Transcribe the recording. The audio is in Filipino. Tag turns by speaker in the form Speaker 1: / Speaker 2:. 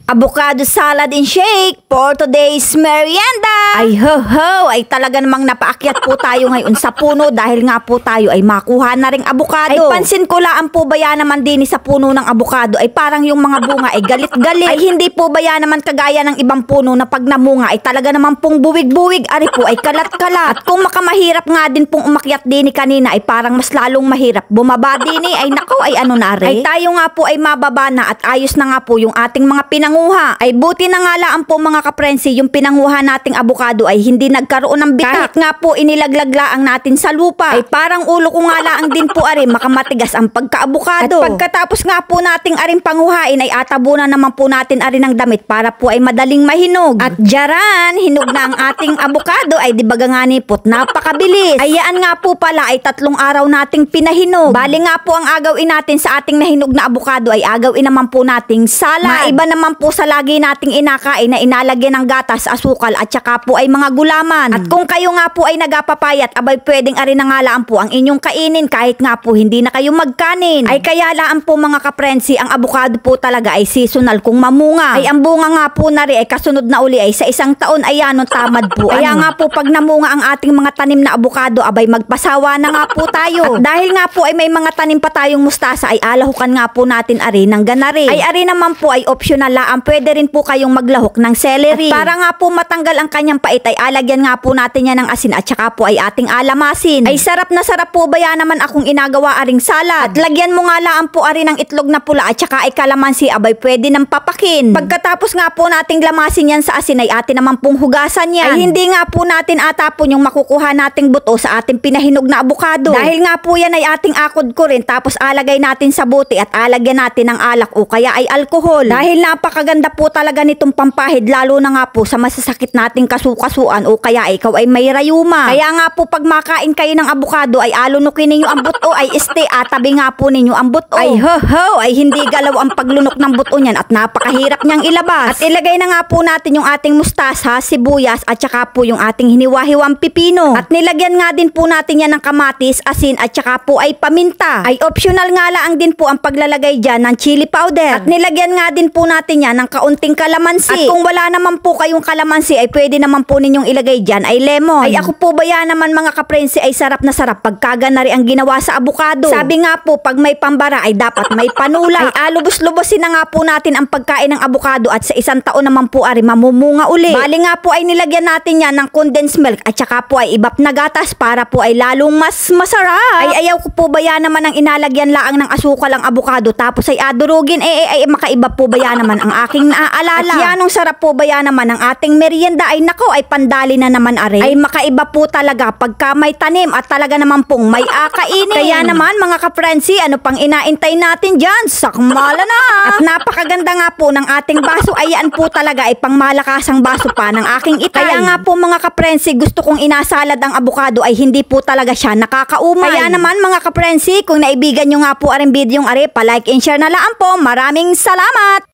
Speaker 1: Avocado salad and shake for today's merienda. Ay ho, ay talaga namang napaakyat po tayo ngayon sa puno dahil nga po tayo ay makuha na ring avocado. Ay pansin ko lang po ba yan naman din sa puno ng avocado ay parang yung mga bunga ay galit-galit. Ay hindi po ba yan naman kagaya ng ibang puno na pag namunga ay talaga naman pong buwig-buwig. Ari po ay kalat-kalat. At kung makamahirap nga din pong umakyat din kanina ay parang mas lalong mahirap bumaba din ay nako ay ano na rin. Ay tayo nga po ay mababa na at ayos na nga po yung ating mga pinanguha. Ay buti na nga lang po mga kaprensi yung pinanguha nating avocado ay hindi nagkaroon ng bitak. Kahit nga po inilaglaglaang natin sa lupa. Ay parang ulo ko nga lang din po ari makamatigas ang pagka-avocado. At pagkatapos nga po nating aring panguhain ay atabunan naman po natin ari ng damit para po ay madaling mahinog. At jaran, hinog na ang ating avocado ay di baga nga nipot napakabilis. Ayaan nga po pala ay 3 araw nating pinahinog. Bali nga po ang agawin natin sa ating nahinog na avocado ay agawin naman po nating salad. Maiba naman po sa lagi nating inakain na inalagyan ng gatas, asukal at saka po ay mga gulaman. At kung kayo nga po ay nagapapayat, abay pwedeng arin na nga laan po ang inyong kainin kahit nga po hindi na kayo magkanin. Ay kaya laan po mga kaprensi, ang avocado po talaga ay seasonal kung mamunga. Ay ang bunga nga po na rin ay kasunod na uli ay sa isang taon ay anong tamad po. Kaya nga po pag namunga ang ating mga tanim na avocado, abay magpasawa na nga po tayo. At dahil nga po ay may mga tanim pa tayong mustasa ay alahukan nga po natin ari ng ganari. Ay ari naman po ay optional laan. Pwede rin po kayong maglahok ng celery. At para nga po matanggal ang kanyang pait ay alagyan nga po natin yan ng asin at saka po ay ating alamasin. Ay sarap na sarap po ba yan naman akong inagawa aring salad. At lagyan mo nga laan po ari ng itlog na pula at saka ay kalamansi, abay pwede ng papakin. Pagkatapos nga po nating lamasin yan sa asin ay atin naman pong hugasan yan. Ay hindi nga po natin atapon yung makukuha nating buto sa ating pinahinog na avocado. Dahil nga po yan ay ating akod ko rin tapos alagay natin sa buti at alagyan natin ng alak o kaya ay alkohol. Dahil napakaganda po talaga nitong pampahid lalo na nga po sa masasakit nating kasukasuan o kaya ikaw ay may rayuma. Kaya nga po pag makain kayo ng avocado ay alunukin ninyo ang buto ay atabi nga po ninyo ang buto. Ay ay hindi galaw ang paglunok ng buto niyan at napakahirap niyang ilabas. At ilagay na nga po natin yung ating mustasa, sibuyas at saka po yung ating hiniwa-hiwang pipino. At nilagyan nga din po natin yan ng kamatis, asin at saka po ay paminta. Ay optional nga lang din po ang paglalagay dyan ng chili powder. At nilagyan nga din po natin yan ng kaunting kalamansi. At kung wala naman po kayong kalamansi ay pwede naman po ninyong ilagay dyan ay lemon. Ay ako po ba yan naman mga kaprensi ay sarap na sarap pagkaganari ang ginawa sa avocado. Sabi nga po pag may pambara ay dapat may panula. Ay alubos-lubosin na nga po natin ang pagkain ng avocado at sa isang taon naman po ari mamumunga uli. Bali nga po ay nilagyan natin yan ng condensed milk at saka po ay ibap na gatas para po ay lalong mas masarap. Ay ayaw ko po ba yan naman ang inalagyan laang ng asukal ang avocado tapos ay adurugin ay makaiba po ba yan naman ang aking naaalala. At yanong sarap po ba yan naman ang ating merienda ay nako ay pandali na naman are. Ay makaiba po talaga pagka may tanim at talaga naman pong may akainin. Kaya naman mga kaprensi, ano pang inaintay natin dyan? Sakmala na! At napakaganda nga po ng ating baso. Ayan po talaga ay pangmalakasang baso pa ng aking itay. Kaya nga po mga kaprensi, gusto kong inasalad ang avocado ay hindi po talaga siya nakakaumay. Kaya naman mga kaprensi, kung naibigan nyo nga po aring video yung are, palike and share na lang po. Maraming salamat!